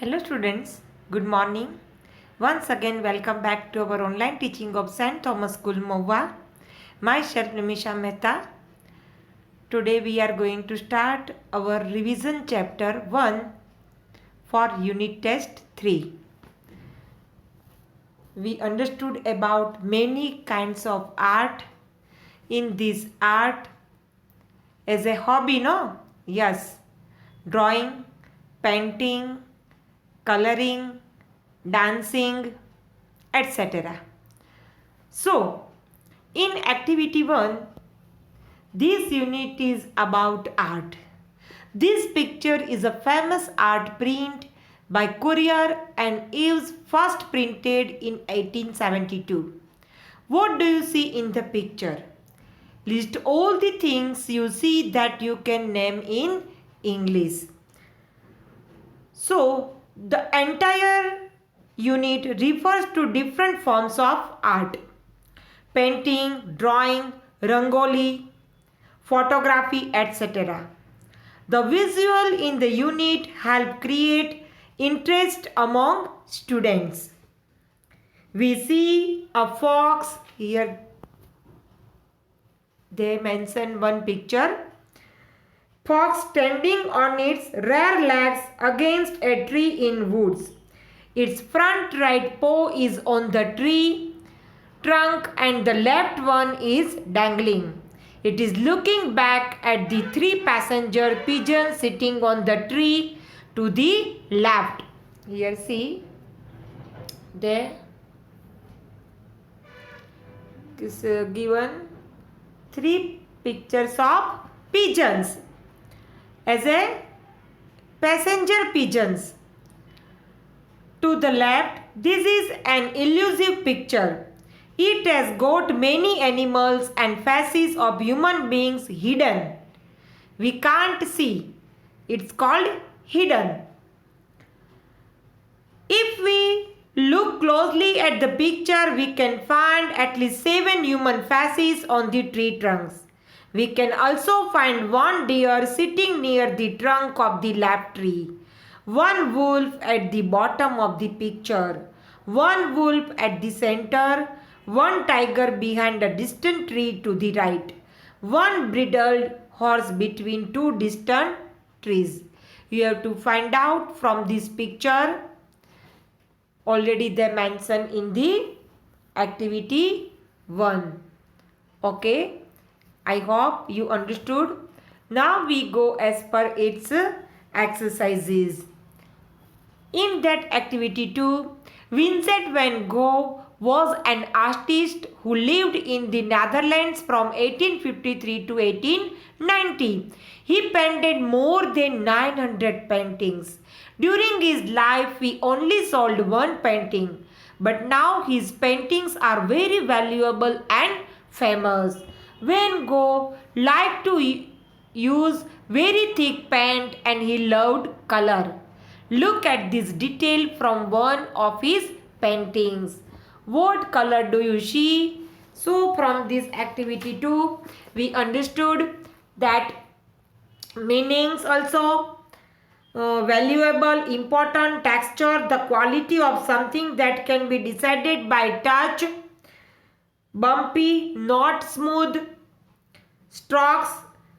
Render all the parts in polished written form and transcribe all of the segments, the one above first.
Hello students, good morning. Once again welcome back to our online teaching of St. Thomas School Mohua. Myself Nimisha Mehta. Today we are going to start our revision chapter 1 for unit test 3. We understood about many kinds of art. In this art as a hobby, no? Yes. Drawing, painting, coloring, dancing, etc. So, in activity 1, this unit is about art. This picture is a famous art print by Courier and Eves, first printed in 1872. What do you see in the picture? List all the things you see that you can name in English. So, the entire unit refers to different forms of art. Painting, drawing, rangoli, photography, etc. The visual in the unit help create interest among students. We see a fox here. They mention one picture. Fox standing on its rear legs against a tree in woods. Its front right paw is on the tree trunk and the left one is dangling. It is looking back at the 3 passenger pigeons sitting on the tree to the left. Here see, there is given 3 pictures of pigeons as a passenger pigeons. To the left, this is an elusive picture. It has got many animals and faces of human beings hidden. We can't see. It's called hidden. If we look closely at the picture, we can find at least 7 human faces on the tree trunks. We can also find one deer sitting near the trunk of the left tree, one wolf at the bottom of the picture, one wolf at the center, one tiger behind a distant tree to the right, one bridled horse between 2 distant trees. You have to find out from this picture. Already they mentioned in the activity 1. Okay. I hope you understood. Now we go as per its exercises. In that activity 2, Vincent van Gogh was an artist who lived in the Netherlands from 1853 to 1890. He painted more than 900 paintings. During his life, he only sold one painting, but now his paintings are very valuable and famous. Van Gogh liked to use very thick paint and he loved color. Look at this detail from one of his paintings. What color do you see? So from this activity 2, we understood that meanings also. Valuable, important, texture, the quality of something that can be decided by touch, bumpy, not smooth, strokes,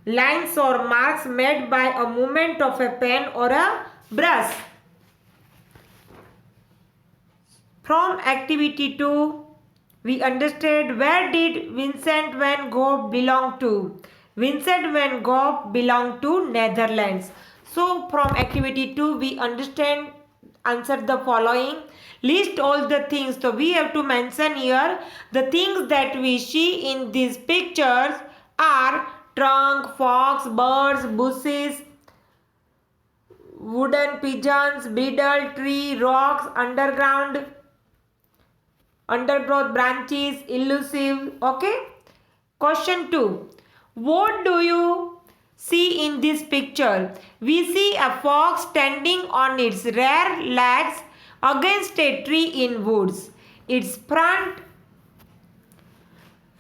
lines or marks made by a movement of a pen or a brush. From activity 2, we understood where did Vincent van Gogh belong to. Vincent van Gogh belonged to Netherlands. So from activity 2, we understand, answer the following. List all the things. So we have to mention here the things that we see in these pictures are trunk, fox, birds, bushes, wooden pigeons, bridal tree, rocks, undergrowth branches, elusive. Okay. Question 2. What do you see in this picture? We see a fox standing on its rear legs against a tree in woods. Its front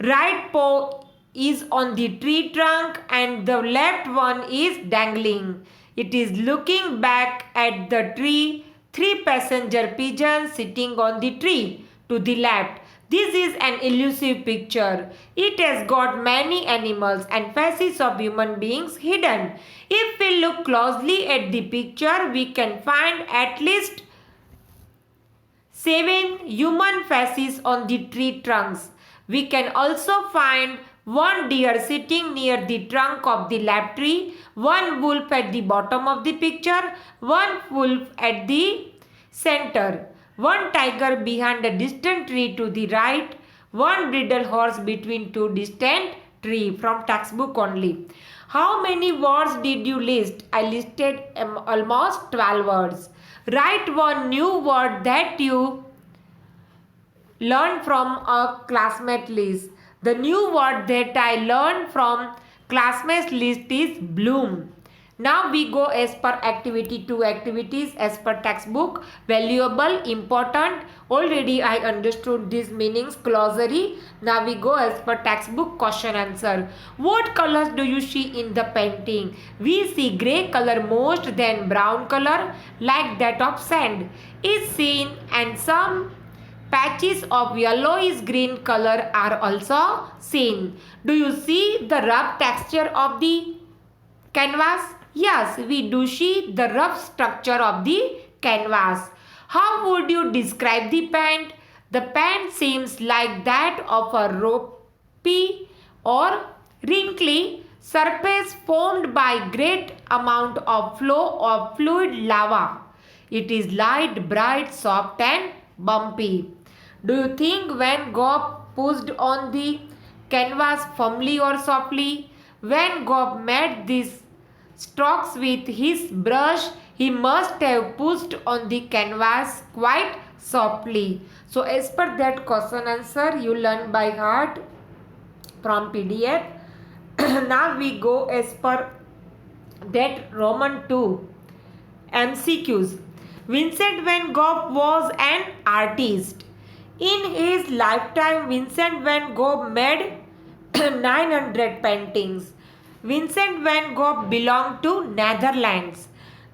right paw is on the tree trunk and the left one is dangling. It is looking back at the tree 3 passenger pigeons sitting on the tree to the left. This is an elusive picture. It has got many animals and faces of human beings hidden. If we look closely at the picture, we can find at least 7 human faces on the tree trunks. We can also find one deer sitting near the trunk of the left tree, one wolf at the bottom of the picture, one wolf at the center, one tiger behind a distant tree to the right, one bridle horse between two distant trees from textbook only. How many words did you list? I listed almost 12 words. Write one new word that you learned from a classmate list. The new word that I learned from classmates list is bloom. Now we go as per activity 2 activities as per textbook. Valuable, important. Already I understood these meanings, glossary. Now we go as per textbook question answer. What colors do you see in the painting? We see grey color most, then brown color like that of sand is seen, and some patches of yellowish green color are also seen. Do you see the rough texture of the canvas? Yes, we do see the rough structure of the canvas. How would you describe the paint? The paint seems like that of a ropey or wrinkly surface formed by great amount of flow of fluid lava. It is light, bright, soft and bumpy. Do you think Van Gogh pushed on the canvas firmly or softly? Van Gogh made these strokes with his brush. He must have pushed on the canvas quite softly. So as per that question answer, you learn by heart from PDF. Now we go as per that Roman 2 MCQs. Vincent van Gogh was an artist. In his lifetime, Vincent van Gogh made 900 paintings. Vincent van Gogh belonged to Netherlands.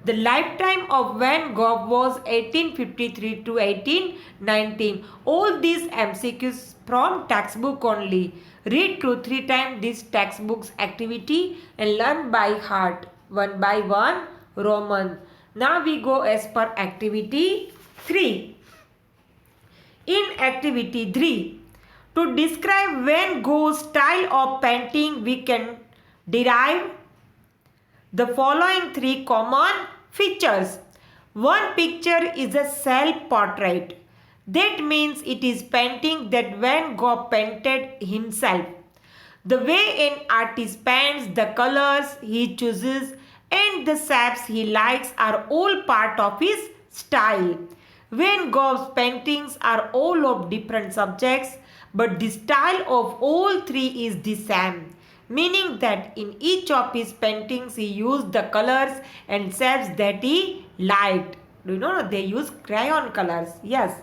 The lifetime of Van Gogh was 1853 to 1819. All these MCQs from textbook only. Read 2-3 times this textbook's activity and learn by heart. One by one Roman. Now we go as per activity 3. In activity 3, to describe Van Gogh's style of painting, we can derive the following 3 common features. One picture is a self-portrait. That means it is painting that Van Gogh painted himself. The way an artist paints, the colors he chooses and the shapes he likes are all part of his style. Van Gogh's paintings are all of different subjects, but the style of all 3 is the same, meaning that in each of his paintings he used the colors and shapes that he liked. Do you know they use crayon colors? Yes.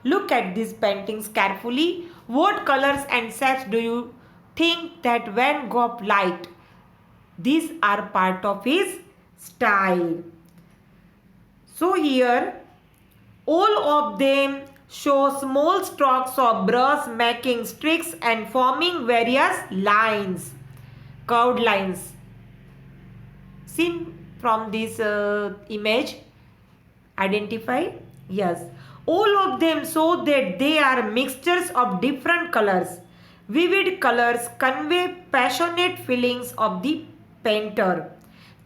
Look at these paintings carefully. What colors and shapes do you think that Van Gogh liked? These are part of his style. So here all of them show small strokes of brush making streaks and forming various lines, curved lines. Seen from this image, identify? Yes. All of them show that they are mixtures of different colors. Vivid colors convey passionate feelings of the painter.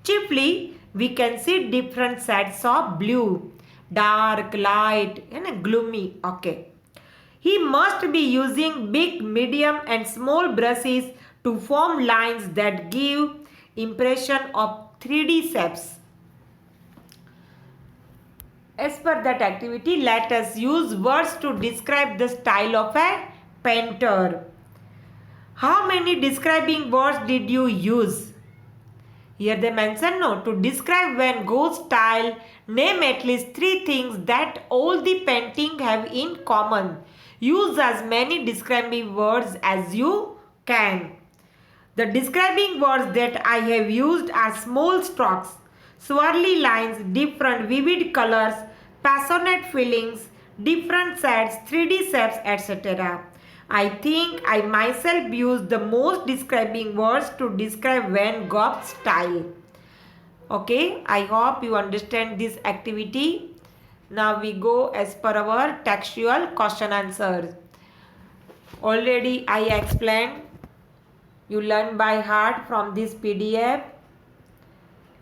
Chiefly, we can see different shades of blue, dark, light and gloomy. Okay. He must be using big, medium and small brushes to form lines that give impression of 3D shapes. As per that activity, let us use words to describe the style of a painter. How many describing words did you use? Here they mention no. To describe Van Gogh's style, name at least 3 things that all the painting have in common. Use as many describing words as you can. The describing words that I have used are small strokes, swirly lines, different vivid colors, passionate passionate feelings, different sets, 3D shapes, etc. I think I myself use the most describing words to describe Van Gogh's style. Okay, I hope you understand this activity. Now we go as per our textual question answers. Already I explained. You learn by heart from this PDF.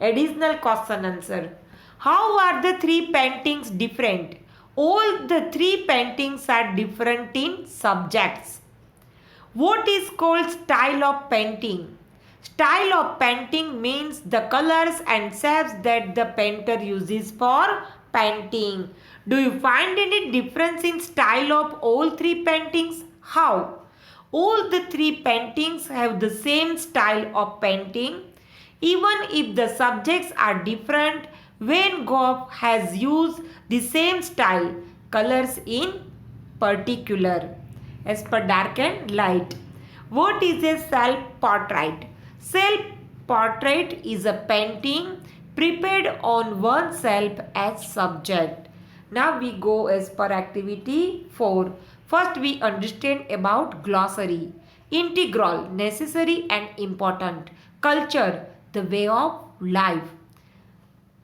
Additional question answer. How are the three paintings different? All the three paintings are different in subjects. What is called style of painting? Style of painting means the colors and shapes that the painter uses for painting. Do you find any difference in style of all three paintings? How? All the three paintings have the same style of painting. Even if the subjects are different, Van Gogh has used the same style, colors in particular. As per dark and light. What is a self-portrait? Self-portrait is a painting prepared on oneself as subject. Now we go as per activity 4. First we understand about glossary. Integral, necessary and important. Culture, the way of life.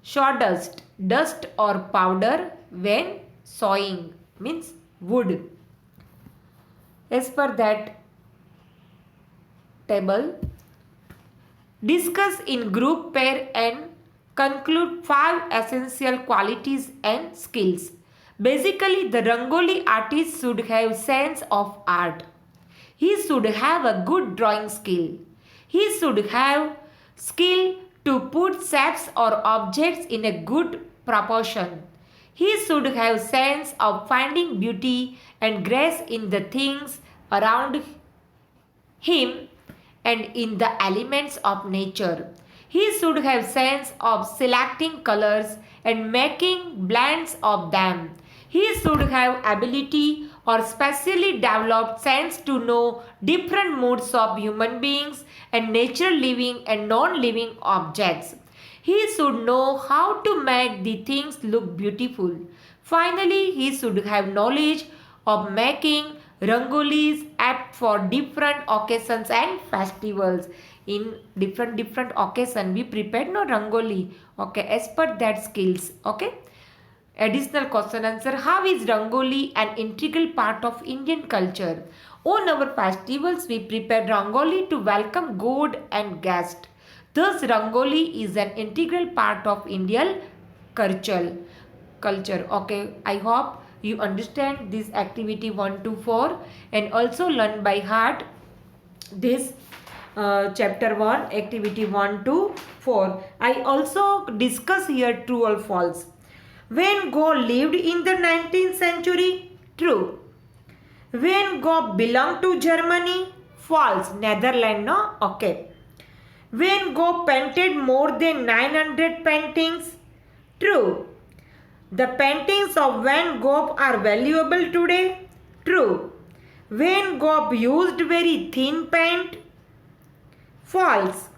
Sawdust, dust or powder when sawing, means wood. As per that table, discuss in group, pair and conclude 5 essential qualities and skills. Basically, the Rangoli artist should have sense of art. He should have a good drawing skill. He should have skill to put shapes or objects in a good proportion. He should have sense of finding beauty and grace in the things around him and in the elements of nature. He should have sense of selecting colors and making blends of them. He should have ability or specially developed sense to know different moods of human beings and natural living and non-living objects. He should know how to make the things look beautiful. Finally, he should have knowledge of making rangolis apt for different occasions and festivals. In different occasion we prepared no rangoli. Okay, as per that skills. Okay. Additional question answer. How is Rangoli an integral part of Indian culture? On our festivals, we prepare Rangoli to welcome God and guest. Thus, Rangoli is an integral part of Indian culture. Okay, I hope you understand this activity 1 to 4 and also learn by heart this chapter 1, activity 1 to 4. I also discuss here true or false. Van Gogh lived in the 19th century? True. Van Gogh belonged to Germany? False. Netherlands, no? Okay. Van Gogh painted more than 900 paintings? True. The paintings of Van Gogh are valuable today? True. Van Gogh used very thin paint? False.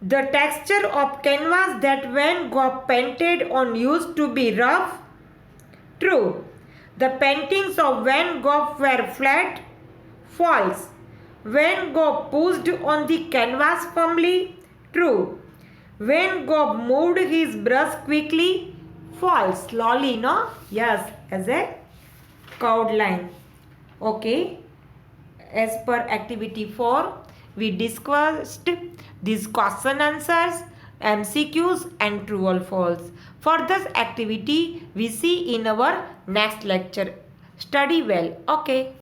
The texture of canvas that Van Gogh painted on used to be rough? True. The paintings of Van Gogh were flat? False. Van Gogh pushed on the canvas firmly? True. Van Gogh moved his brush quickly? False. Slowly, no? Yes, as a curved line. Okay. As per activity 4, we discussed these question answers, MCQs and true or false. For this activity, we see in our next lecture. Study well. Okay.